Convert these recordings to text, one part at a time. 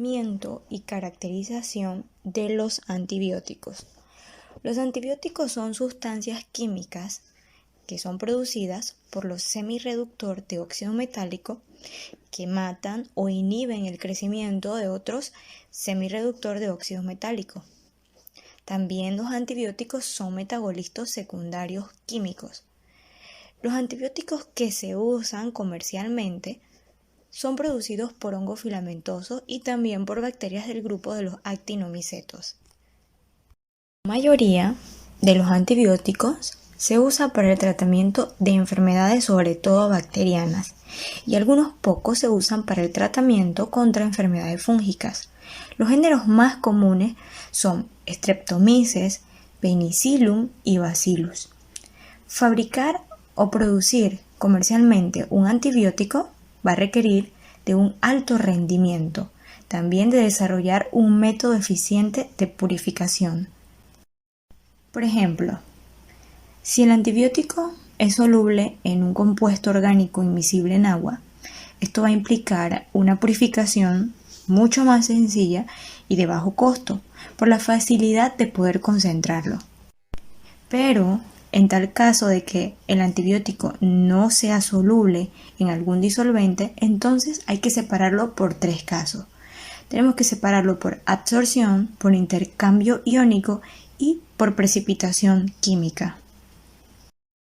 Tratamiento y caracterización de los antibióticos. Los antibióticos son sustancias químicas que son producidas por los semirreductor de óxido metálico que matan o inhiben el crecimiento de otros semirreductor de óxido metálico. También los antibióticos son metabolitos secundarios químicos. Los antibióticos que se usan comercialmente son producidos por hongos filamentosos y también por bacterias del grupo de los actinomicetos. La mayoría de los antibióticos se usa para el tratamiento de enfermedades, sobre todo bacterianas, y algunos pocos se usan para el tratamiento contra enfermedades fúngicas. Los géneros más comunes son Streptomyces, Penicillium y Bacillus. Fabricar o producir comercialmente un antibiótico va a requerir de un alto rendimiento, también de desarrollar un método eficiente de purificación. Por ejemplo, si el antibiótico es soluble en un compuesto orgánico inmiscible en agua, esto va a implicar una purificación mucho más sencilla y de bajo costo, por la facilidad de poder concentrarlo. Pero en tal caso de que el antibiótico no sea soluble en algún disolvente, entonces hay que separarlo por 3 casos. Tenemos que separarlo por absorción, por intercambio iónico y por precipitación química.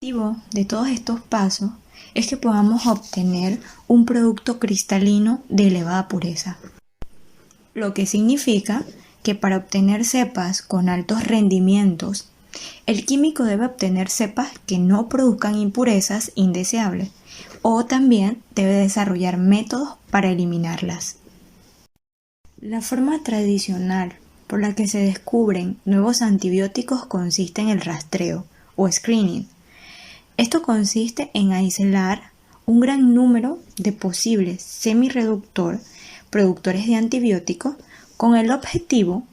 El objetivo de todos estos pasos es que podamos obtener un producto cristalino de elevada pureza, lo que significa que para obtener cepas con altos rendimientos, el químico debe obtener cepas que no produzcan impurezas indeseables o también debe desarrollar métodos para eliminarlas. La forma tradicional por la que se descubren nuevos antibióticos consiste en el rastreo o screening. Esto consiste en aislar un gran número de posibles semirreductor productores de antibióticos con el objetivo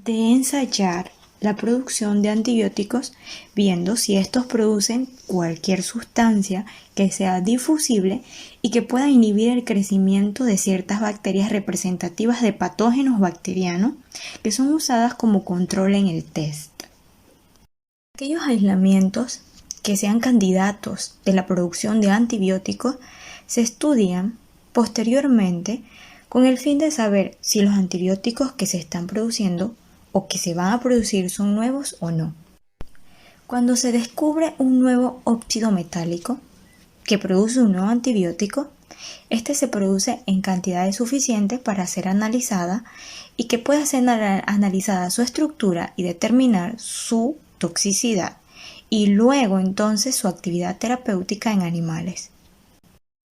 de ensayar la producción de antibióticos viendo si estos producen cualquier sustancia que sea difusible y que pueda inhibir el crecimiento de ciertas bacterias representativas de patógenos bacterianos que son usadas como control en el test. Aquellos aislamientos que sean candidatos de la producción de antibióticos se estudian posteriormente con el fin de saber si los antibióticos que se están produciendo o que se van a producir son nuevos o no. Cuando se descubre un nuevo óxido metálico que produce un nuevo antibiótico, este se produce en cantidades suficientes para ser analizada y que pueda ser analizada su estructura y determinar su toxicidad y luego entonces su actividad terapéutica en animales.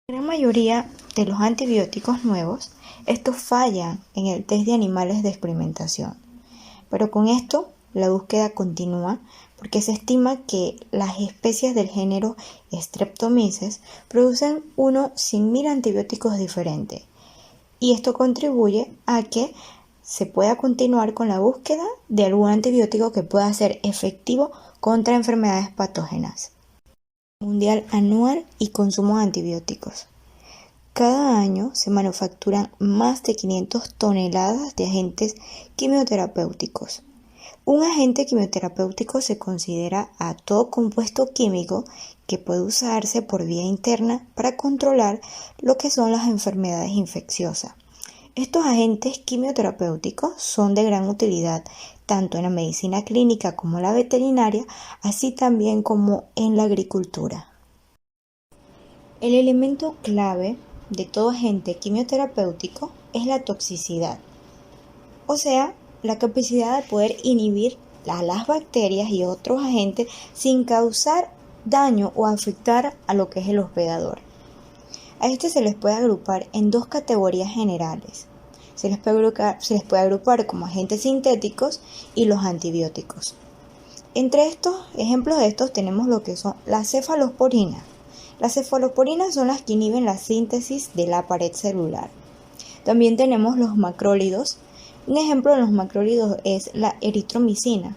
La gran mayoría de los antibióticos nuevos, estos fallan en el test de animales de experimentación. Pero con esto la búsqueda continúa porque se estima que las especies del género Streptomyces producen unos 100.000 antibióticos diferentes y esto contribuye a que se pueda continuar con la búsqueda de algún antibiótico que pueda ser efectivo contra enfermedades patógenas. Mundial anual y consumo de antibióticos. Cada año se manufacturan más de 500 toneladas de agentes quimioterapéuticos. Un agente quimioterapéutico se considera a todo compuesto químico que puede usarse por vía interna para controlar lo que son las enfermedades infecciosas. Estos agentes quimioterapéuticos son de gran utilidad tanto en la medicina clínica como la veterinaria, así también como en la agricultura. El elemento clave de todo agente quimioterapéutico es la toxicidad, o sea, la capacidad de poder inhibir a las bacterias y otros agentes sin causar daño o afectar a lo que es el hospedador. A este se les puede agrupar en 2 categorías generales. Se les puede agrupar como agentes sintéticos y los antibióticos. Entre estos ejemplos de estos tenemos lo que son las cefalosporinas. Las cefalosporinas son las que inhiben la síntesis de la pared celular. También tenemos los macrólidos. Un ejemplo de los macrólidos es la eritromicina,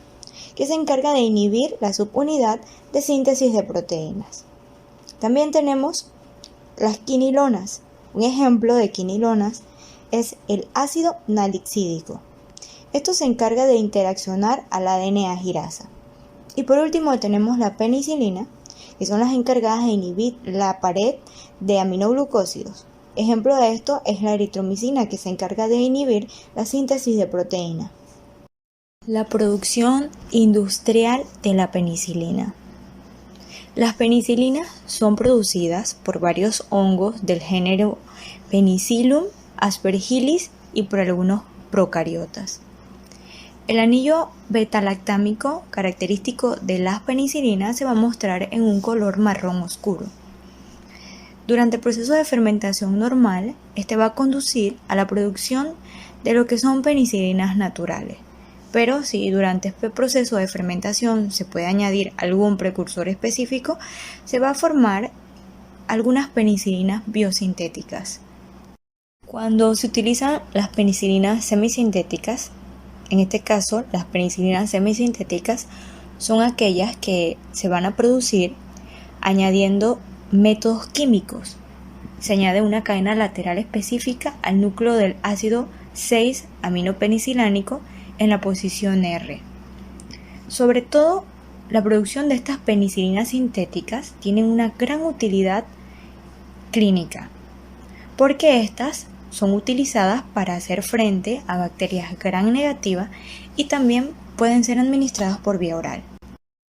que se encarga de inhibir la subunidad de síntesis de proteínas. También tenemos las quinilonas, Un ejemplo de quinolonas es el ácido nalixídico. Esto se encarga de interaccionar al ADN agirasa. Y por último tenemos la penicilina, que son las encargadas de inhibir la pared de aminoglucósidos. Ejemplo de esto es la eritromicina, que se encarga de inhibir la síntesis de proteína. La producción industrial de la penicilina. Las penicilinas son producidas por varios hongos del género Penicillium, Aspergillus y por algunos procariotas. El anillo beta-lactámico característico de las penicilinas se va a mostrar en un color marrón oscuro. Durante el proceso de fermentación normal, este va a conducir a la producción de lo que son penicilinas naturales. Pero si durante este proceso de fermentación se puede añadir algún precursor específico, se va a formar algunas penicilinas biosintéticas. Cuando se utilizan las penicilinas semisintéticas, en este caso las penicilinas semisintéticas son aquellas que se van a producir añadiendo métodos químicos. Se añade una cadena lateral específica al núcleo del ácido 6-aminopeniциlánico en la posición R. Sobre todo, la producción de estas penicilinas sintéticas tiene una gran utilidad clínica, porque estas son utilizadas para hacer frente a bacterias gram negativas y también pueden ser administradas por vía oral.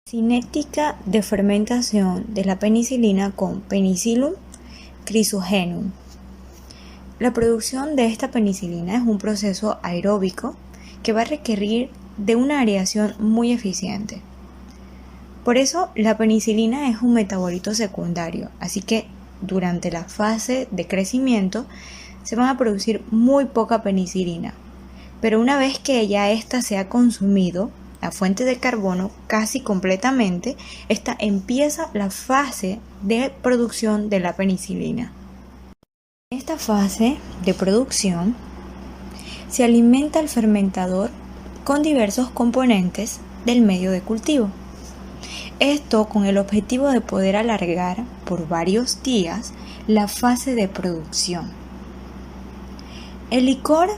Cinética de fermentación de la penicilina con Penicillium chrysogenum. La producción de esta penicilina es un proceso aeróbico que va a requerir de una aireación muy eficiente. Por eso la penicilina es un metabolito secundario, así que durante la fase de crecimiento se van a producir muy poca penicilina, pero una vez que ya ésta se ha consumido la fuente de carbono casi completamente, esta empieza la fase de producción de la penicilina. En esta fase de producción se alimenta el fermentador con diversos componentes del medio de cultivo. Esto con el objetivo de poder alargar por varios días la fase de producción. El licor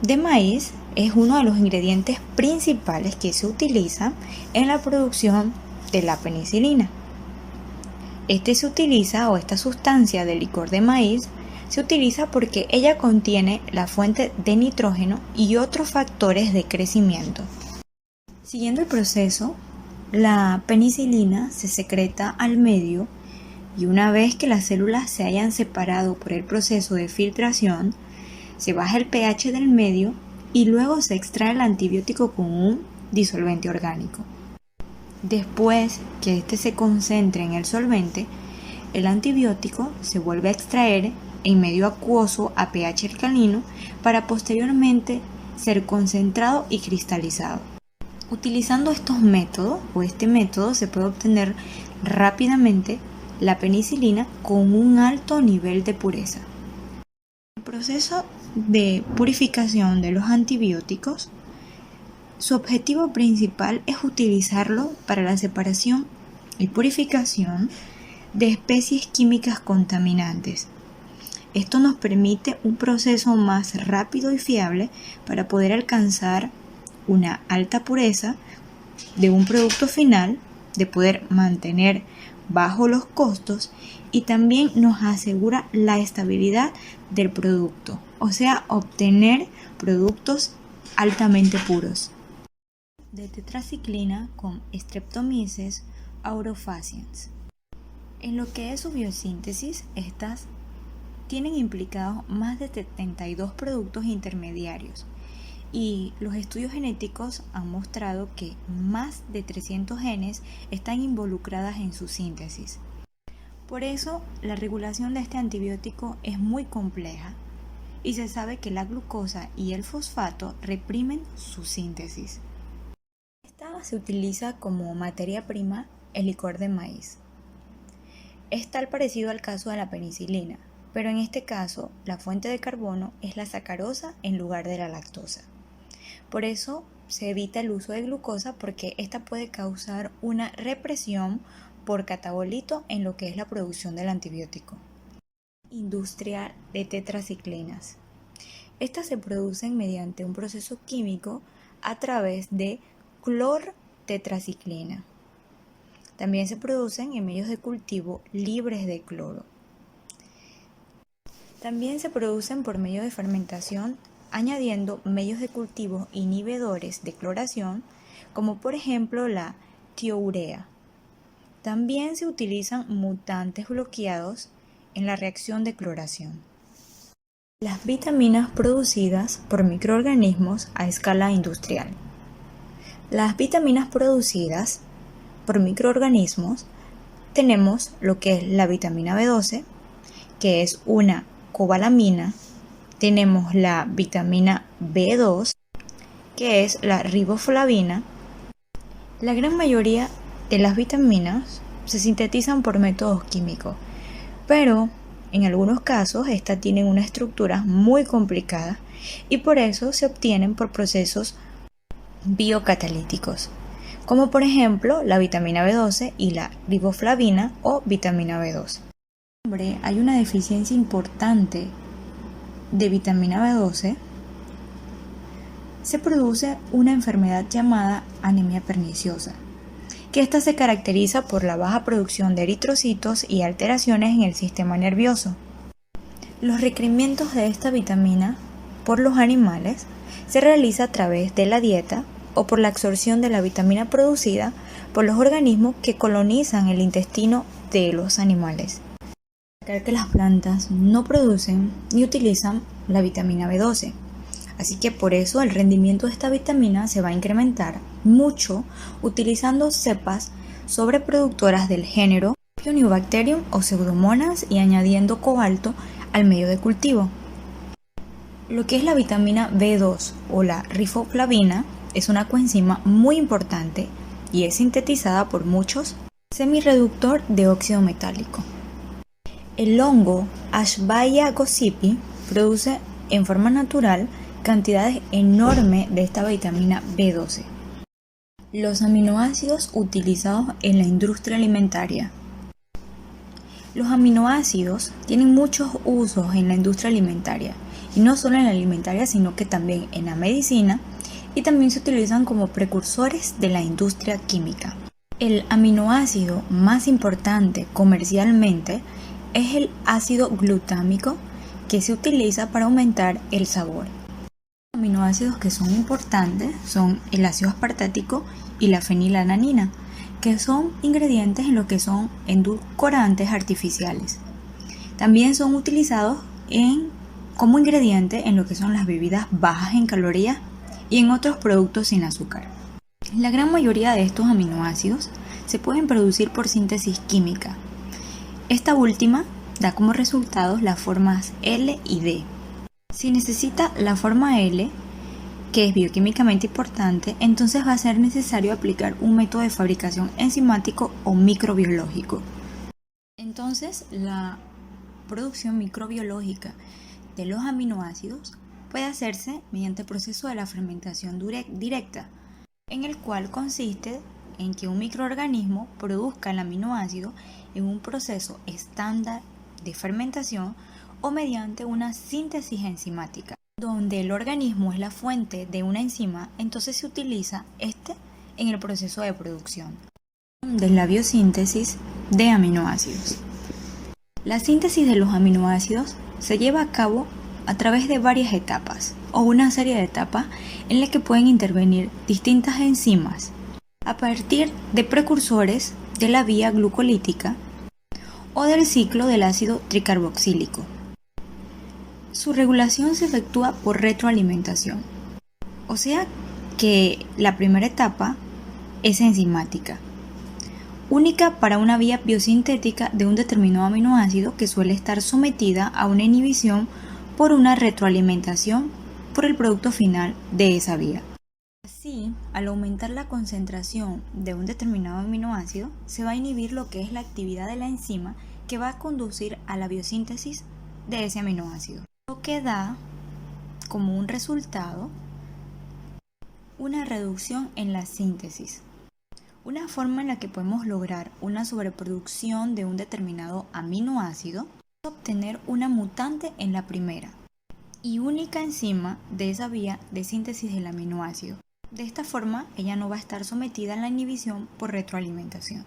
de maíz es uno de los ingredientes principales que se utiliza en la producción de la penicilina. Esta sustancia del licor de maíz se utiliza porque ella contiene la fuente de nitrógeno y otros factores de crecimiento. Siguiendo el proceso, la penicilina se secreta al medio y una vez que las células se hayan separado por el proceso de filtración, se baja el pH del medio y luego se extrae el antibiótico con un disolvente orgánico. Después que este se concentre en el solvente, el antibiótico se vuelve a extraer en medio acuoso a pH alcalino para posteriormente ser concentrado y cristalizado. Utilizando este método se puede obtener rápidamente la penicilina con un alto nivel de pureza. El proceso de purificación de los antibióticos, su objetivo principal es utilizarlo para la separación y purificación de especies químicas contaminantes. Esto nos permite un proceso más rápido y fiable para poder alcanzar una alta pureza de un producto final, de poder mantener bajo los costos y también nos asegura la estabilidad del producto, o sea, obtener productos altamente puros. De tetraciclina con Streptomyces aureofaciens. En lo que es su biosíntesis, estas tienen implicados más de 72 productos intermediarios y los estudios genéticos han mostrado que más de 300 genes están involucradas en su síntesis. Por eso, la regulación de este antibiótico es muy compleja y se sabe que la glucosa y el fosfato reprimen su síntesis. Esta se utiliza como materia prima el licor de maíz. Es tal parecido al caso de la penicilina, pero en este caso la fuente de carbono es la sacarosa en lugar de la lactosa. Por eso se evita el uso de glucosa porque esta puede causar una represión por catabolito en lo que es la producción del antibiótico. Industria de tetraciclinas. Estas se producen mediante un proceso químico a través de clortetraciclina. También se producen en medios de cultivo libres de cloro. También se producen por medio de fermentación añadiendo medios de cultivo inhibidores de cloración, como por ejemplo la tiourea. También se utilizan mutantes bloqueados en la reacción de cloración. Las vitaminas producidas por microorganismos a escala industrial. Las vitaminas producidas por microorganismos tenemos lo que es la vitamina B12, que es una cobalamina. Tenemos la vitamina B2, que es la riboflavina. La gran mayoría de las vitaminas se sintetizan por métodos químicos, pero en algunos casos estas tienen una estructura muy complicada y por eso se obtienen por procesos biocatalíticos, como por ejemplo la vitamina B12 y la riboflavina o vitamina B2. Hay una deficiencia importante de vitamina B12, se produce una enfermedad llamada anemia perniciosa, que esta se caracteriza por la baja producción de eritrocitos y alteraciones en el sistema nervioso. Los requerimientos de esta vitamina por los animales se realiza a través de la dieta o por la absorción de la vitamina producida por los organismos que colonizan el intestino de los animales. Que las plantas no producen ni utilizan la vitamina B12, así que por eso el rendimiento de esta vitamina se va a incrementar mucho utilizando cepas sobreproductoras del género Pionibacterium o Pseudomonas y añadiendo cobalto al medio de cultivo. Lo que es la vitamina B2 o la riboflavina es una coenzima muy importante y es sintetizada por muchos semireductor de óxido metálico. El hongo Ashbaya gossypii produce en forma natural cantidades enormes de esta vitamina B12. Los aminoácidos utilizados en la industria alimentaria. Los aminoácidos tienen muchos usos en la industria alimentaria, y no solo en la alimentaria, sino que también en la medicina, y también se utilizan como precursores de la industria química. El aminoácido más importante comercialmente es el ácido glutámico, que se utiliza para aumentar el sabor. Los aminoácidos que son importantes son el ácido aspartático y la fenilalanina, que son ingredientes en lo que son edulcorantes artificiales. También son utilizados como ingredientes en lo que son las bebidas bajas en calorías y en otros productos sin azúcar. La gran mayoría de estos aminoácidos se pueden producir por síntesis química. Esta última da como resultados las formas L y D. Si necesita la forma L, que es bioquímicamente importante, entonces va a ser necesario aplicar un método de fabricación enzimático o microbiológico. Entonces, la producción microbiológica de los aminoácidos puede hacerse mediante el proceso de la fermentación directa, en el cual consiste en que un microorganismo produzca el aminoácido en un proceso estándar de fermentación o mediante una síntesis enzimática, donde el organismo es la fuente de una enzima, entonces se utiliza en el proceso de producción de la biosíntesis de aminoácidos. La síntesis de los aminoácidos se lleva a cabo a través de varias etapas o una serie de etapas en las que pueden intervenir distintas enzimas a partir de precursores de la vía glucolítica o del ciclo del ácido tricarboxílico. Su regulación se efectúa por retroalimentación, o sea que la primera etapa es enzimática, única para una vía biosintética de un determinado aminoácido que suele estar sometida a una inhibición por una retroalimentación por el producto final de esa vía. Así, al aumentar la concentración de un determinado aminoácido, se va a inhibir lo que es la actividad de la enzima que va a conducir a la biosíntesis de ese aminoácido, lo que da como un resultado una reducción en la síntesis. Una forma en la que podemos lograr una sobreproducción de un determinado aminoácido obtener una mutante en la primera y única enzima de esa vía de síntesis del aminoácido. De esta forma, ella no va a estar sometida a la inhibición por retroalimentación.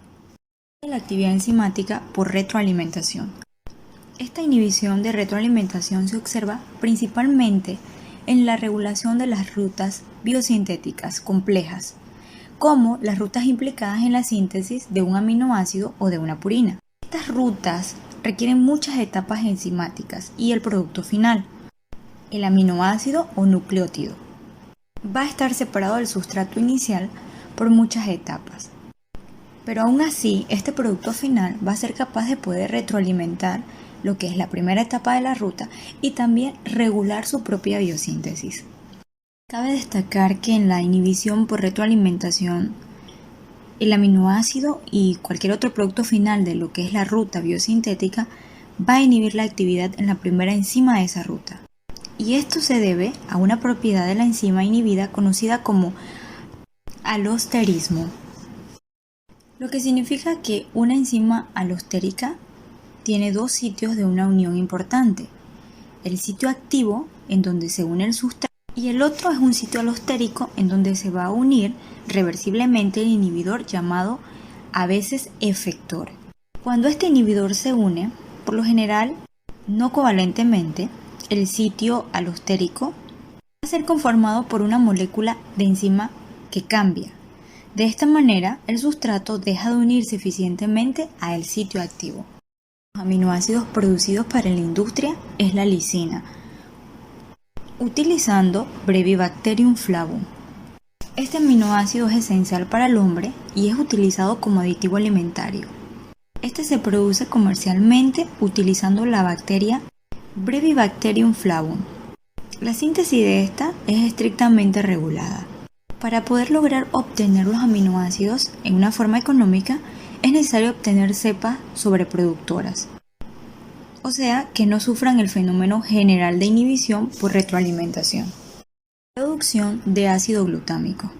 La actividad enzimática por retroalimentación. Esta inhibición de retroalimentación se observa principalmente en la regulación de las rutas biosintéticas complejas, como las rutas implicadas en la síntesis de un aminoácido o de una purina. Estas rutas requieren muchas etapas enzimáticas y el producto final, el aminoácido o nucleótido, va a estar separado del sustrato inicial por muchas etapas. Pero aún así, este producto final va a ser capaz de poder retroalimentar lo que es la primera etapa de la ruta y también regular su propia biosíntesis. Cabe destacar que en la inhibición por retroalimentación, el aminoácido y cualquier otro producto final de lo que es la ruta biosintética va a inhibir la actividad en la primera enzima de esa ruta. Y esto se debe a una propiedad de la enzima inhibida conocida como alosterismo, lo que significa que una enzima alostérica tiene dos sitios de una unión importante: el sitio activo, en donde se une el sustrato, y el otro es un sitio alostérico en donde se va a unir reversiblemente el inhibidor llamado a veces efector. Cuando este inhibidor se une, por lo general, no covalentemente, el sitio alostérico va a ser conformado por una molécula de enzima que cambia. De esta manera, el sustrato deja de unirse eficientemente al sitio activo. Los aminoácidos producidos para la industria es la lisina, utilizando Brevibacterium flavum. Este aminoácido es esencial para el hombre y es utilizado como aditivo alimentario. Este se produce comercialmente utilizando la bacteria Brevibacterium flavum. La síntesis de esta es estrictamente regulada. Para poder lograr obtener los aminoácidos en una forma económica, es necesario obtener cepas sobreproductoras, o sea, que no sufran el fenómeno general de inhibición por retroalimentación. Producción de ácido glutámico.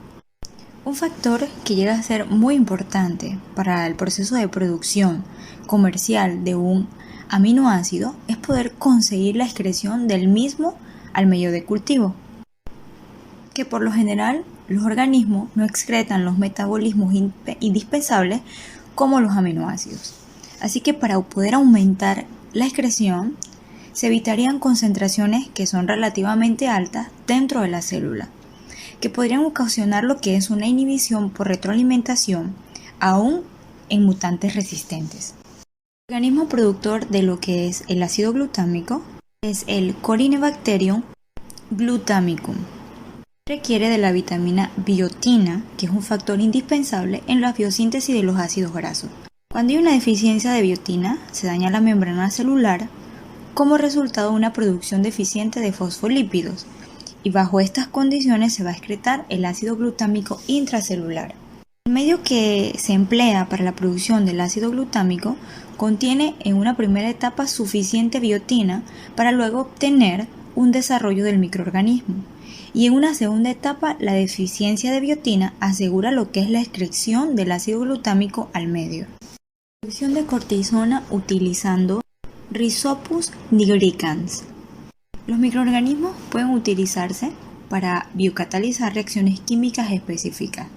Un factor que llega a ser muy importante para el proceso de producción comercial de un aminoácido es poder conseguir la excreción del mismo al medio de cultivo, que por lo general los organismos no excretan los metabolismos indispensables como los aminoácidos. Así que para poder aumentar la excreción, se evitarían concentraciones que son relativamente altas dentro de la célula, que podrían ocasionar lo que es una inhibición por retroalimentación, aún en mutantes resistentes. El organismo productor de lo que es el ácido glutámico es el Corynebacterium glutamicum. Requiere de la vitamina biotina, que es un factor indispensable en la biosíntesis de los ácidos grasos. Cuando hay una deficiencia de biotina, se daña la membrana celular como resultado de una producción deficiente de fosfolípidos, y bajo estas condiciones se va a excretar el ácido glutámico intracelular. El medio que se emplea para la producción del ácido glutámico contiene en una primera etapa suficiente biotina para luego obtener un desarrollo del microorganismo, y en una segunda etapa la deficiencia de biotina asegura lo que es la excreción del ácido glutámico al medio. Producción de cortisona utilizando Rhizopus nigricans. Los microorganismos pueden utilizarse para biocatalizar reacciones químicas específicas.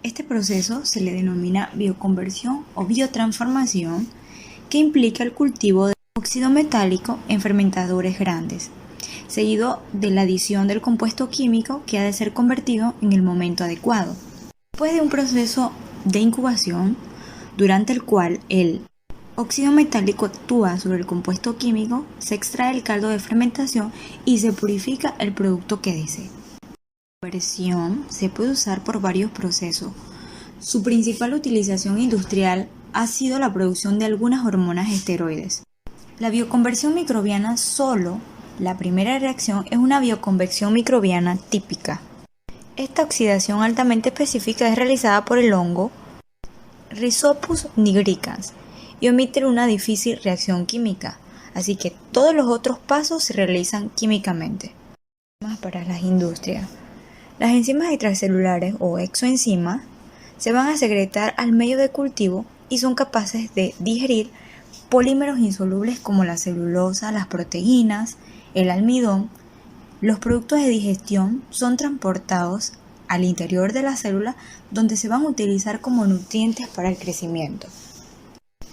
Este proceso se le denomina bioconversión o biotransformación, que implica el cultivo de óxido metálico en fermentadores grandes, seguido de la adición del compuesto químico que ha de ser convertido en el momento adecuado. Después de un proceso de incubación, durante el cual el óxido metálico actúa sobre el compuesto químico, se extrae el caldo de fermentación y se purifica el producto que desee. La conversión se puede usar por varios procesos. Su principal utilización industrial ha sido la producción de algunas hormonas esteroides. La bioconversión microbiana solo, la primera reacción, es una bioconversión microbiana típica. Esta oxidación altamente específica es realizada por el hongo Rhizopus nigricans y omite una difícil reacción química, así que todos los otros pasos se realizan químicamente. Más para las industrias. Las enzimas extracelulares o exoenzimas se van a secretar al medio de cultivo y son capaces de digerir polímeros insolubles como la celulosa, las proteínas, el almidón. Los productos de digestión son transportados al interior de la célula, donde se van a utilizar como nutrientes para el crecimiento.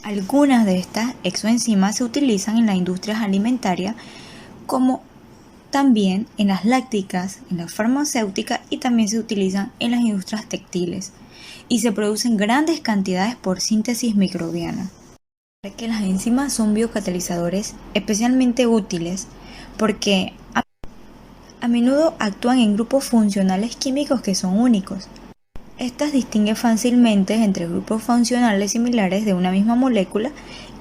Algunas de estas exoenzimas se utilizan en las industrias alimentarias, como también en las lácticas, en la farmacéutica, y también se utilizan en las industrias textiles, y se producen grandes cantidades por síntesis microbiana. Que las enzimas son biocatalizadores especialmente útiles porque a menudo actúan en grupos funcionales químicos que son únicos. Estas distinguen fácilmente entre grupos funcionales similares de una misma molécula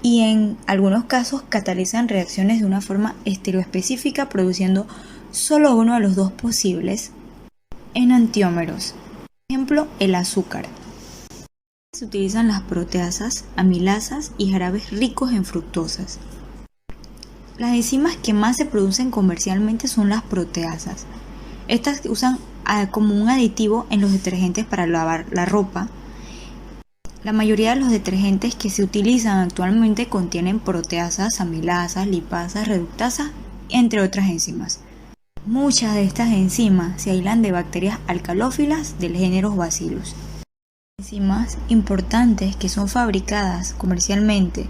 y en algunos casos catalizan reacciones de una forma estereoespecífica, produciendo solo uno de los dos posibles enantiómeros. Por ejemplo, el azúcar. Se utilizan las proteasas, amilasas y jarabes ricos en fructosas. Las enzimas que más se producen comercialmente son las proteasas. Estas se usan como un aditivo en los detergentes para lavar la ropa. La mayoría de los detergentes que se utilizan actualmente contienen proteasas, amilasas, lipasas, reductasas, entre otras enzimas. Muchas de estas enzimas se aíslan de bacterias alcalófilas del género Bacillus. Enzimas importantes que son fabricadas comercialmente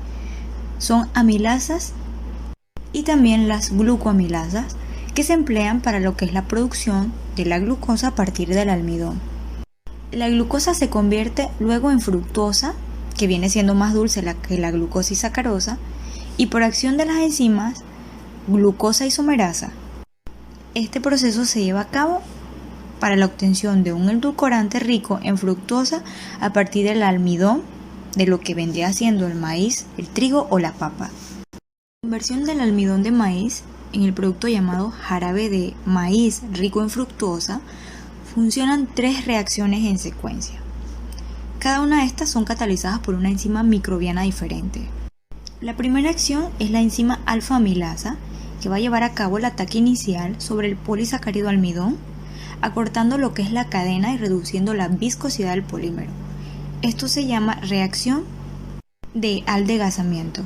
son amilasas y también las glucoamilasas, que se emplean para lo que es la producción de la glucosa a partir del almidón. La glucosa se convierte luego en fructosa, que viene siendo más dulce que la glucosa y sacarosa, y por acción de las enzimas glucosa isomerasa. Este proceso se lleva a cabo para la obtención de un edulcorante rico en fructosa a partir del almidón, de lo que vendría siendo el maíz, el trigo o la papa. La conversión del almidón de maíz en el producto llamado jarabe de maíz rico en fructosa funcionan tres reacciones en secuencia. Cada una de estas son catalizadas por una enzima microbiana diferente. La primera acción es la enzima alfa-amilasa, que va a llevar a cabo el ataque inicial sobre el polisacárido almidón, acortando lo que es la cadena y reduciendo la viscosidad del polímero. Esto se llama reacción de aldegazamiento.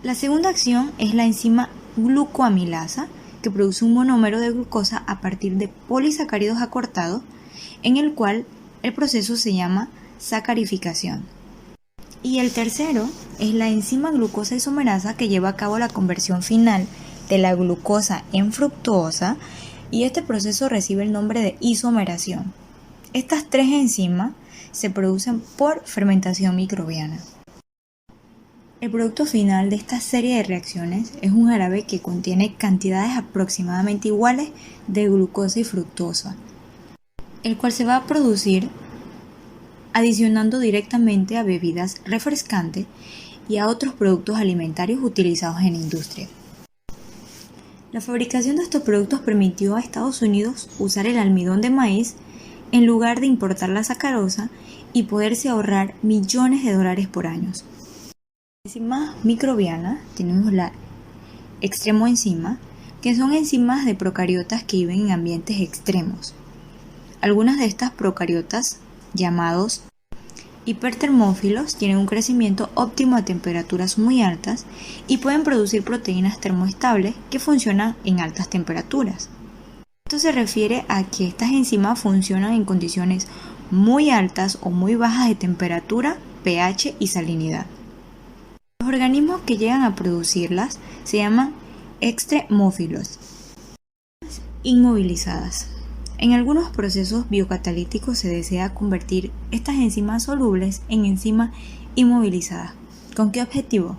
La segunda acción es la enzima glucoamilasa, que produce un monómero de glucosa a partir de polisacáridos acortados, en el cual el proceso se llama sacarificación. Y el tercero es la enzima glucosa isomerasa, que lleva a cabo la conversión final de la glucosa en fructosa, y este proceso recibe el nombre de isomeración. Estas tres enzimas se producen por fermentación microbiana. El producto final de esta serie de reacciones es un jarabe que contiene cantidades aproximadamente iguales de glucosa y fructosa, el cual se va a producir adicionando directamente a bebidas refrescantes y a otros productos alimentarios utilizados en la industria. La fabricación de estos productos permitió a Estados Unidos usar el almidón de maíz en lugar de importar la sacarosa y poderse ahorrar millones de dólares por año. Enzimas microbianas tenemos la extremoenzima, que son enzimas de procariotas que viven en ambientes extremos. Algunas de estas procariotas, llamados hipertermófilos, tienen un crecimiento óptimo a temperaturas muy altas y pueden producir proteínas termoestables que funcionan en altas temperaturas. Esto se refiere a que estas enzimas funcionan en condiciones muy altas o muy bajas de temperatura, pH y salinidad. Los organismos que llegan a producirlas se llaman extremófilos. Inmovilizadas. En algunos procesos biocatalíticos se desea convertir estas enzimas solubles en enzimas inmovilizadas. ¿Con qué objetivo?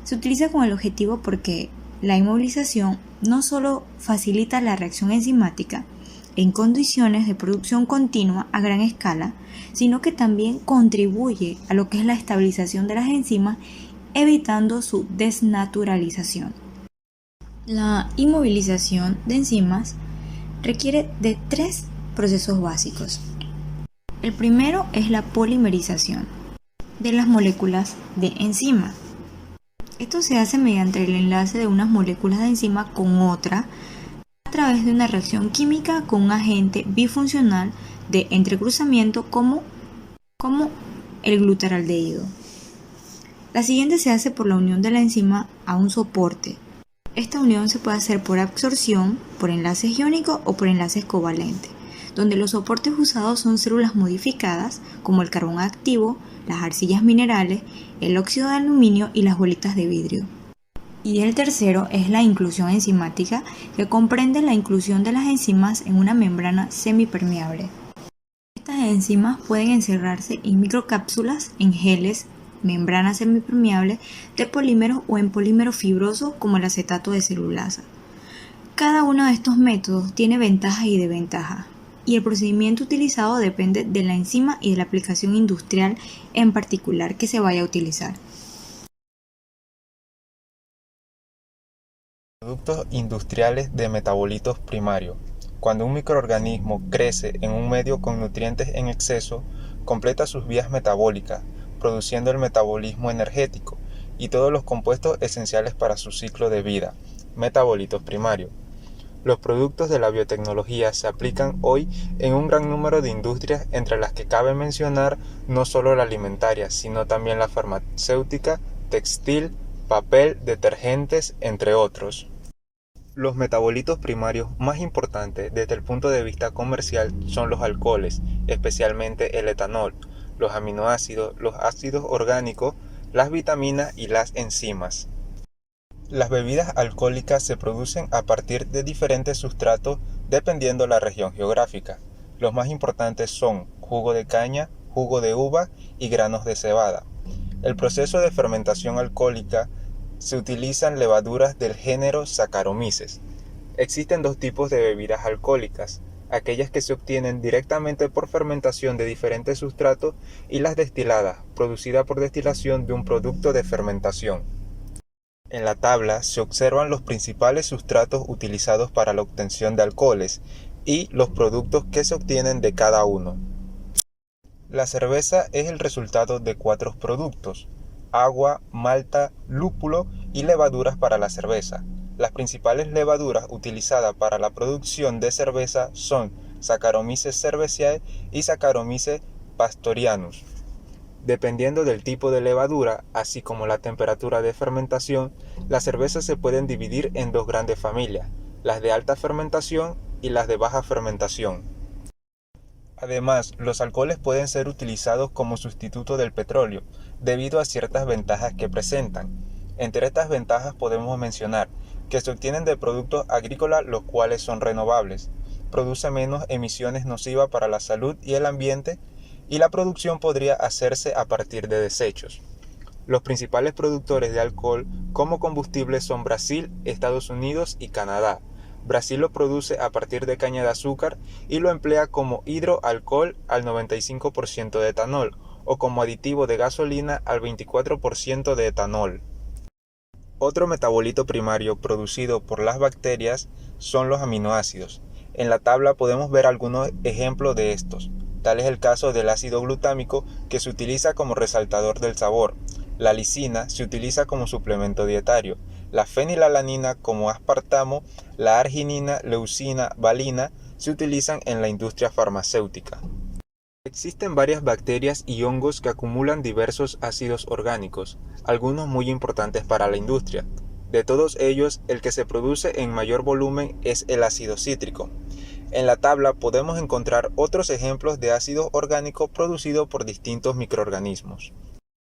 Se utiliza con el objetivo porque la inmovilización no solo facilita la reacción enzimática en condiciones de producción continua a gran escala, sino que también contribuye a lo que es la estabilización de las enzimas, evitando su desnaturalización. La inmovilización de enzimas requiere de tres procesos básicos. El primero es la polimerización de las moléculas de enzima. Esto se hace mediante el enlace de unas moléculas de enzima con otra a través de una reacción química con un agente bifuncional de entrecruzamiento como el glutaraldehído. La siguiente se hace por la unión de la enzima a un soporte. Esta unión se puede hacer por absorción, por enlaces iónicos o por enlaces covalentes, donde los soportes usados son células modificadas como el carbón activo, las arcillas minerales, el óxido de aluminio y las bolitas de vidrio. Y el tercero es la inclusión enzimática, que comprende la inclusión de las enzimas en una membrana semipermeable. Estas enzimas pueden encerrarse en microcápsulas, en geles, membranas semipermeables de polímeros o en polímeros fibrosos como el acetato de celulasa. Cada uno de estos métodos tiene ventajas y desventajas, y el procedimiento utilizado depende de la enzima y de la aplicación industrial en particular que se vaya a utilizar. Productos industriales de metabolitos primarios. Cuando un microorganismo crece en un medio con nutrientes en exceso, completa sus vías metabólicas, produciendo el metabolismo energético y todos los compuestos esenciales para su ciclo de vida, metabolitos primarios. Los productos de la biotecnología se aplican hoy en un gran número de industrias, entre las que cabe mencionar no solo la alimentaria, sino también la farmacéutica, textil, papel, detergentes, entre otros. Los metabolitos primarios más importantes desde el punto de vista comercial son los alcoholes, especialmente el etanol, los aminoácidos, los ácidos orgánicos, las vitaminas y las enzimas. Las bebidas alcohólicas se producen a partir de diferentes sustratos dependiendo la región geográfica. Los más importantes son jugo de caña, jugo de uva y granos de cebada. El proceso de fermentación alcohólica se utilizan levaduras del género Saccharomyces. Existen dos tipos de bebidas alcohólicas, aquellas que se obtienen directamente por fermentación de diferentes sustratos y las destiladas, producidas por destilación de un producto de fermentación. En la tabla se observan los principales sustratos utilizados para la obtención de alcoholes y los productos que se obtienen de cada uno. La cerveza es el resultado de 4 productos: agua, malta, lúpulo y levaduras para la cerveza. Las principales levaduras utilizadas para la producción de cerveza son Saccharomyces cerevisiae y Saccharomyces pastorianus. Dependiendo del tipo de levadura, así como la temperatura de fermentación, las cervezas se pueden dividir en dos grandes familias, las de alta fermentación y las de baja fermentación. Además, los alcoholes pueden ser utilizados como sustituto del petróleo, debido a ciertas ventajas que presentan. Entre estas ventajas podemos mencionar que se obtienen de productos agrícolas los cuales son renovables, produce menos emisiones nocivas para la salud y el ambiente, y la producción podría hacerse a partir de desechos. Los principales productores de alcohol como combustible son Brasil, Estados Unidos y Canadá. Brasil lo produce a partir de caña de azúcar y lo emplea como hidroalcohol al 95% de etanol o como aditivo de gasolina al 24% de etanol. Otro metabolito primario producido por las bacterias son los aminoácidos. En la tabla podemos ver algunos ejemplos de estos. Tal es el caso del ácido glutámico, que se utiliza como resaltador del sabor. La lisina se utiliza como suplemento dietario. La fenilalanina como aspartamo, la arginina, leucina, valina se utilizan en la industria farmacéutica. Existen varias bacterias y hongos que acumulan diversos ácidos orgánicos, algunos muy importantes para la industria. De todos ellos, el que se produce en mayor volumen es el ácido cítrico. En la tabla podemos encontrar otros ejemplos de ácido orgánico producido por distintos microorganismos.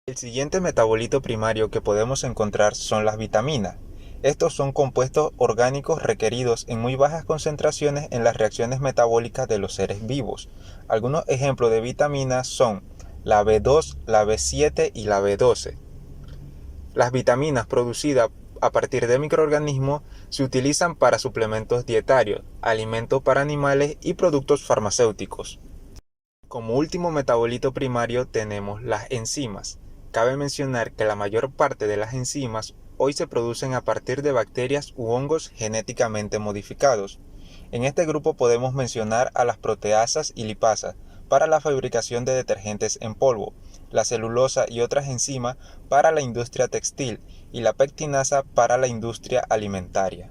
El siguiente metabolito primario que podemos encontrar son las vitaminas. Estos son compuestos orgánicos requeridos en muy bajas concentraciones en las reacciones metabólicas de los seres vivos. Algunos ejemplos de vitaminas son la B2, la B7 y la B12. Las vitaminas producidas a partir de microorganismos se utilizan para suplementos dietarios, alimentos para animales y productos farmacéuticos. Como último metabolito primario tenemos las enzimas. Cabe mencionar que la mayor parte de las enzimas hoy se producen a partir de bacterias u hongos genéticamente modificados. En este grupo podemos mencionar a las proteasas y lipasas para la fabricación de detergentes en polvo, la celulosa y otras enzimas para la industria textil y la pectinasa para la industria alimentaria.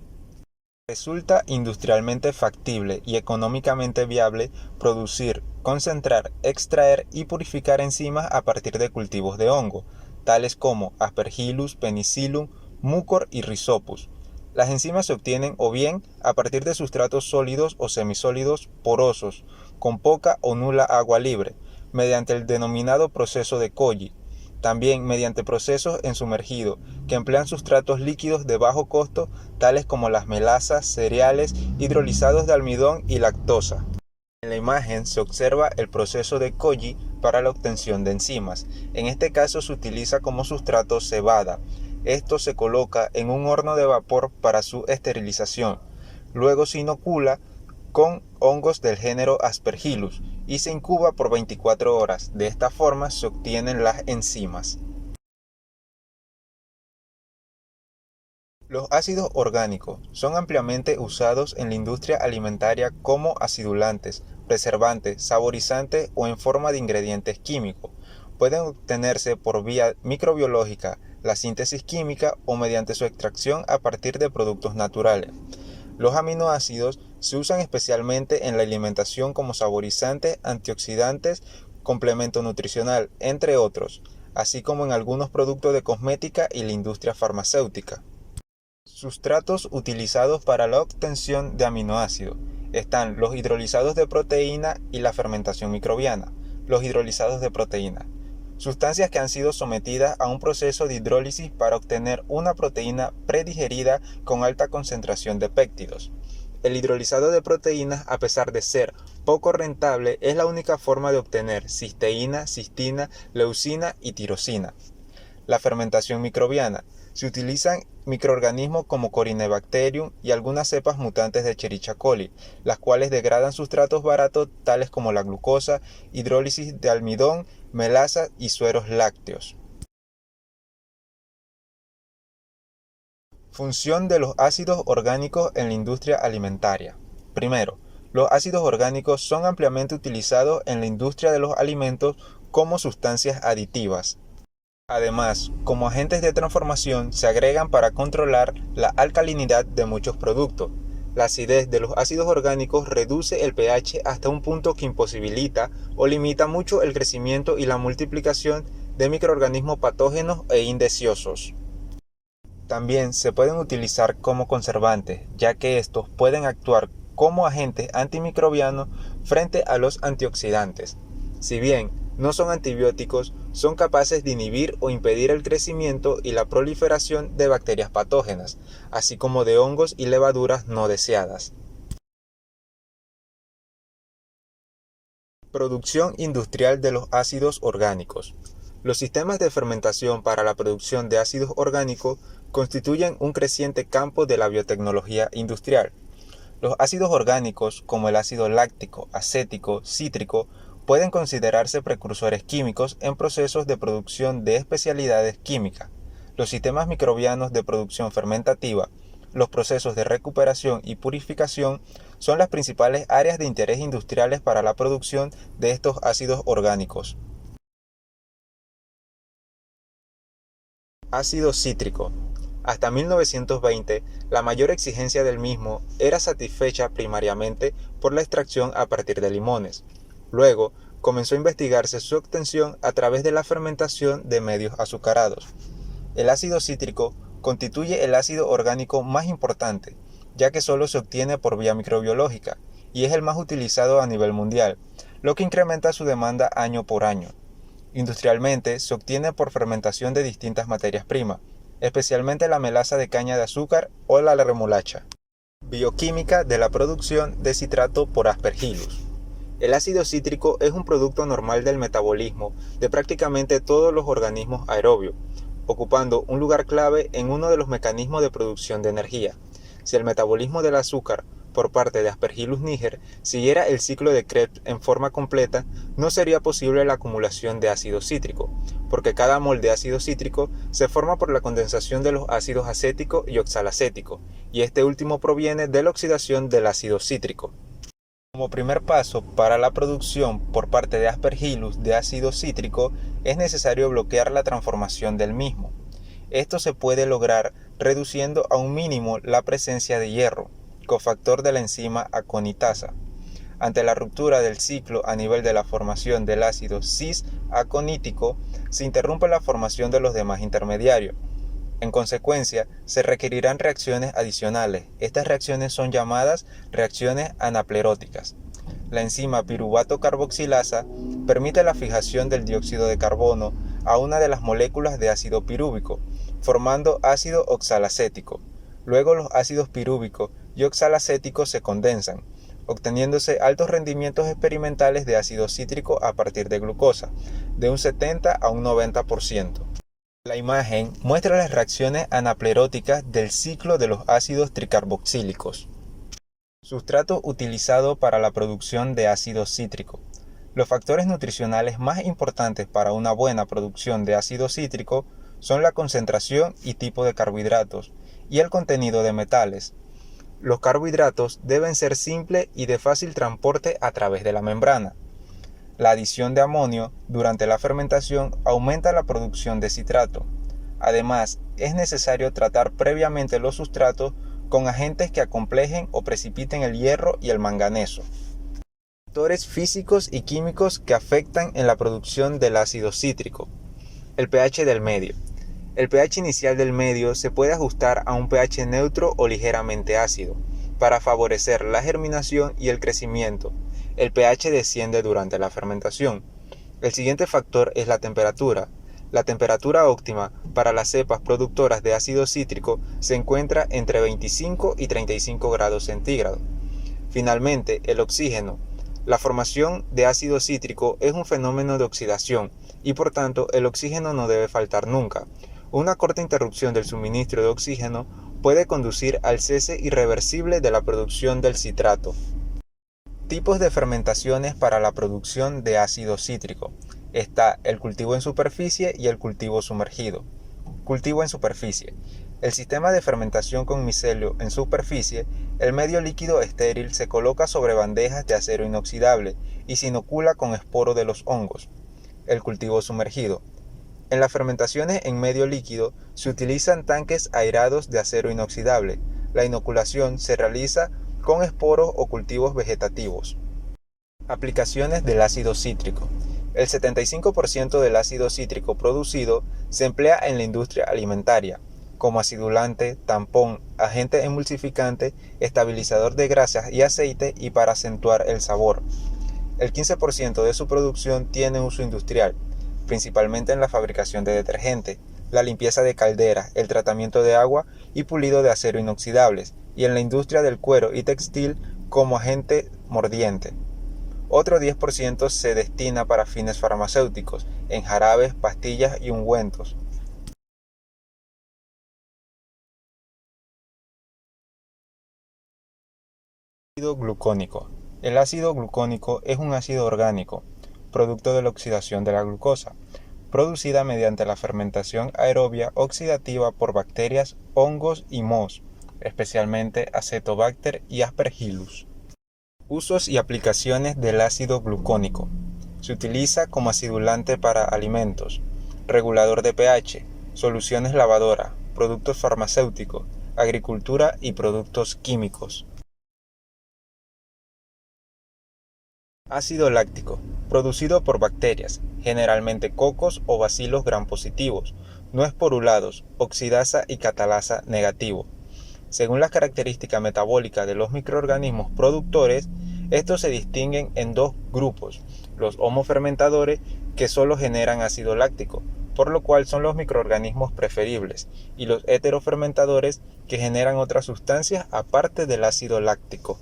Resulta industrialmente factible y económicamente viable producir, concentrar, extraer y purificar enzimas a partir de cultivos de hongo, tales como Aspergillus, Penicillium, Mucor y Rhizopus. Las enzimas se obtienen o bien a partir de sustratos sólidos o semisólidos porosos, con poca o nula agua libre, mediante el denominado proceso de Colli. También mediante procesos en sumergido, que emplean sustratos líquidos de bajo costo, tales como las melasas, cereales, hidrolizados de almidón y lactosa. En la imagen se observa el proceso de Colli para la obtención de enzimas. En este caso se utiliza como sustrato cebada. Esto se coloca en un horno de vapor para su esterilización. Luego se inocula con hongos del género Aspergillus y se incuba por 24 horas. De esta forma se obtienen las enzimas. Los ácidos orgánicos son ampliamente usados en la industria alimentaria como acidulantes, preservantes, saborizantes o en forma de ingredientes químicos. Pueden obtenerse por vía microbiológica, la síntesis química o mediante su extracción a partir de productos naturales. Los aminoácidos se usan especialmente en la alimentación como saborizantes, antioxidantes, complemento nutricional, entre otros, así como en algunos productos de cosmética y la industria farmacéutica. Sustratos utilizados para la obtención de aminoácidos están los hidrolizados de proteína y la fermentación microbiana. Los hidrolizados de proteína, sustancias que han sido sometidas a un proceso de hidrólisis para obtener una proteína predigerida con alta concentración de péptidos. El hidrolizado de proteínas, a pesar de ser poco rentable, es la única forma de obtener cisteína, cistina, leucina y tirosina. La fermentación microbiana. Se utilizan microorganismos como Corynebacterium y algunas cepas mutantes de Escherichia coli, las cuales degradan sustratos baratos tales como la glucosa, hidrólisis de almidón, melasa y sueros lácteos. Función de los ácidos orgánicos en la industria alimentaria. Primero, los ácidos orgánicos son ampliamente utilizados en la industria de los alimentos como sustancias aditivas. Además, como agentes de transformación se agregan para controlar la alcalinidad de muchos productos. La acidez de los ácidos orgánicos reduce el pH hasta un punto que imposibilita o limita mucho el crecimiento y la multiplicación de microorganismos patógenos e indeseosos. También se pueden utilizar como conservantes, ya que estos pueden actuar como agentes antimicrobianos frente a los antioxidantes. Si bien no son antibióticos, son capaces de inhibir o impedir el crecimiento y la proliferación de bacterias patógenas, así como de hongos y levaduras no deseadas. Producción industrial de los ácidos orgánicos. Los sistemas de fermentación para la producción de ácidos orgánicos constituyen un creciente campo de la biotecnología industrial. Los ácidos orgánicos, como el ácido láctico, acético, cítrico, pueden considerarse precursores químicos en procesos de producción de especialidades químicas. Los sistemas microbianos de producción fermentativa, los procesos de recuperación y purificación son las principales áreas de interés industriales para la producción de estos ácidos orgánicos. Ácido cítrico. Hasta 1920, la mayor exigencia del mismo era satisfecha primariamente por la extracción a partir de limones. Luego, comenzó a investigarse su obtención a través de la fermentación de medios azucarados. El ácido cítrico constituye el ácido orgánico más importante, ya que solo se obtiene por vía microbiológica, y es el más utilizado a nivel mundial, lo que incrementa su demanda año por año. Industrialmente, se obtiene por fermentación de distintas materias primas, especialmente la melaza de caña de azúcar o la remolacha. Bioquímica de la producción de citrato por Aspergillus. El ácido cítrico es un producto normal del metabolismo de prácticamente todos los organismos aerobios, ocupando un lugar clave en uno de los mecanismos de producción de energía. Si el metabolismo del azúcar por parte de Aspergillus niger siguiera el ciclo de Krebs en forma completa, no sería posible la acumulación de ácido cítrico, porque cada mol de ácido cítrico se forma por la condensación de los ácidos acético y oxalacético, y este último proviene de la oxidación del ácido cítrico. Como primer paso para la producción por parte de Aspergillus de ácido cítrico, es necesario bloquear la transformación del mismo. Esto se puede lograr reduciendo a un mínimo la presencia de hierro, cofactor de la enzima aconitasa. Ante la ruptura del ciclo a nivel de la formación del ácido cis-aconítico, se interrumpe la formación de los demás intermediarios. En consecuencia, se requerirán reacciones adicionales. Estas reacciones son llamadas reacciones anapleróticas. La enzima piruvato carboxilasa permite la fijación del dióxido de carbono a una de las moléculas de ácido pirúvico, formando ácido oxalacético. Luego los ácidos pirúvico y oxalacético se condensan, obteniéndose altos rendimientos experimentales de ácido cítrico a partir de glucosa, de un 70 a un 90%. La imagen muestra las reacciones anapleróticas del ciclo de los ácidos tricarboxílicos. Sustrato utilizado para la producción de ácido cítrico. Los factores nutricionales más importantes para una buena producción de ácido cítrico son la concentración y tipo de carbohidratos y el contenido de metales. Los carbohidratos deben ser simples y de fácil transporte a través de la membrana. La adición de amonio durante la fermentación aumenta la producción de citrato. Además, es necesario tratar previamente los sustratos con agentes que acomplejen o precipiten el hierro y el manganeso. Factores físicos y químicos que afectan en la producción del ácido cítrico. El pH del medio. El pH inicial del medio se puede ajustar a un pH neutro o ligeramente ácido para favorecer la germinación y el crecimiento. El pH desciende durante la fermentación. El siguiente factor es la temperatura. La temperatura óptima para las cepas productoras de ácido cítrico se encuentra entre 25 y 35 grados centígrados. Finalmente, el oxígeno. La formación de ácido cítrico es un fenómeno de oxidación y por tanto el oxígeno no debe faltar nunca. Una corta interrupción del suministro de oxígeno puede conducir al cese irreversible de la producción del citrato. Tipos de fermentaciones para la producción de ácido cítrico. Está el cultivo en superficie y el cultivo sumergido. Cultivo en superficie. El sistema de fermentación con micelio en superficie, el medio líquido estéril se coloca sobre bandejas de acero inoxidable y se inocula con esporo de los hongos. El cultivo sumergido. En las fermentaciones en medio líquido se utilizan tanques airados de acero inoxidable. La inoculación se realiza con esporos o cultivos vegetativos. Aplicaciones del ácido cítrico. El 75% del ácido cítrico producido se emplea en la industria alimentaria, como acidulante, tampón, agente emulsificante, estabilizador de grasas y aceite y para acentuar el sabor. El 15% de su producción tiene uso industrial, principalmente en la fabricación de detergente, la limpieza de calderas, el tratamiento de agua y pulido de acero inoxidables, y en la industria del cuero y textil como agente mordiente. Otro 10% se destina para fines farmacéuticos, en jarabes, pastillas y ungüentos. Ácido glucónico. El ácido glucónico es un ácido orgánico, producto de la oxidación de la glucosa, producida mediante la fermentación aerobia oxidativa por bacterias, hongos y mohos, especialmente Acetobacter y Aspergillus. Usos y aplicaciones del ácido glucónico. Se utiliza como acidulante para alimentos, regulador de pH, soluciones lavadoras, productos farmacéuticos, agricultura y productos químicos. Ácido láctico, producido por bacterias, generalmente cocos o bacilos gram-positivos, no esporulados, oxidasa y catalasa negativo. Según las características metabólicas de los microorganismos productores, estos se distinguen en dos grupos: los homofermentadores, que solo generan ácido láctico, por lo cual son los microorganismos preferibles, y los heterofermentadores, que generan otras sustancias aparte del ácido láctico.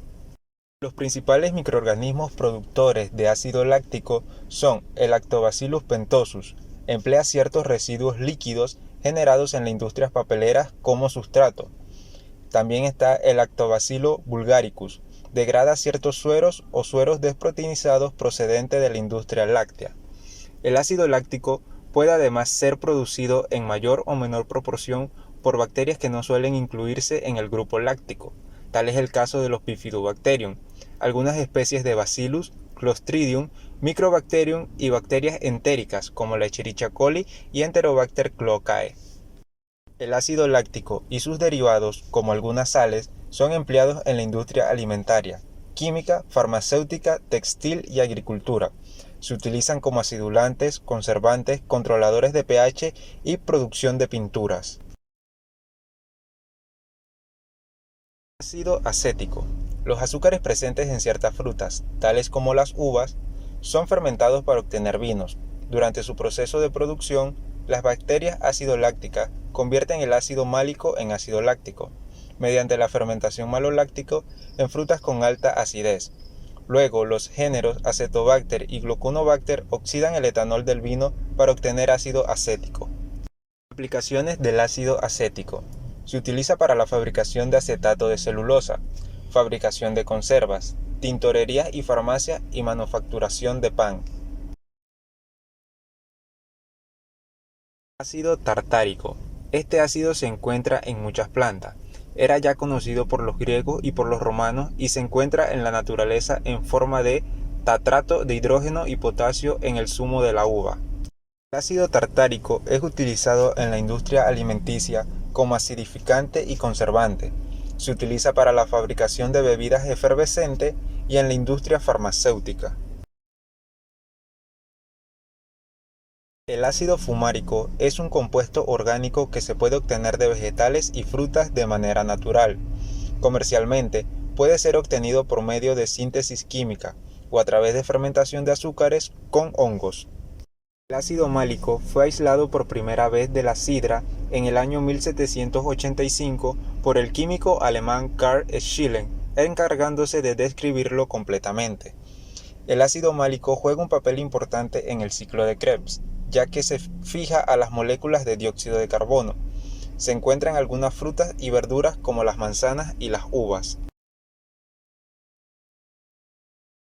Los principales microorganismos productores de ácido láctico son el Lactobacillus pentosus, emplea ciertos residuos líquidos generados en las industrias papeleras como sustrato. También está el Lactobacillus bulgaricus, degrada ciertos sueros o sueros desproteinizados procedentes de la industria láctea. El ácido láctico puede además ser producido en mayor o menor proporción por bacterias que no suelen incluirse en el grupo láctico. Tal es el caso de los Bifidobacterium, algunas especies de Bacillus, Clostridium, Microbacterium y bacterias entéricas como la Escherichia coli y Enterobacter cloacae. El ácido láctico y sus derivados, como algunas sales, son empleados en la industria alimentaria, química, farmacéutica, textil y agricultura. Se utilizan como acidulantes, conservantes, controladores de pH y producción de pinturas. Ácido acético. Los azúcares presentes en ciertas frutas, tales como las uvas, son fermentados para obtener vinos. Durante su proceso de producción, las bacterias ácido lácticas convierten el ácido málico en ácido láctico, mediante la fermentación maloláctico en frutas con alta acidez. Luego, los géneros Acetobacter y Gluconobacter oxidan el etanol del vino para obtener ácido acético. Aplicaciones del ácido acético. Se utiliza para la fabricación de acetato de celulosa, fabricación de conservas, tintorerías y farmacias y manufacturación de pan. Ácido tartárico. Este ácido se encuentra en muchas plantas. Era ya conocido por los griegos y por los romanos y se encuentra en la naturaleza en forma de tartrato de hidrógeno y potasio en el zumo de la uva. El ácido tartárico es utilizado en la industria alimenticia como acidificante y conservante. Se utiliza para la fabricación de bebidas efervescentes y en la industria farmacéutica. El ácido fumárico es un compuesto orgánico que se puede obtener de vegetales y frutas de manera natural. Comercialmente, puede ser obtenido por medio de síntesis química o a través de fermentación de azúcares con hongos. El ácido málico fue aislado por primera vez de la sidra en el año 1785 por el químico alemán Carl Schilling, encargándose de describirlo completamente. El ácido málico juega un papel importante en el ciclo de Krebs, ya que se fija a las moléculas de dióxido de carbono. Se encuentra en algunas frutas y verduras como las manzanas y las uvas.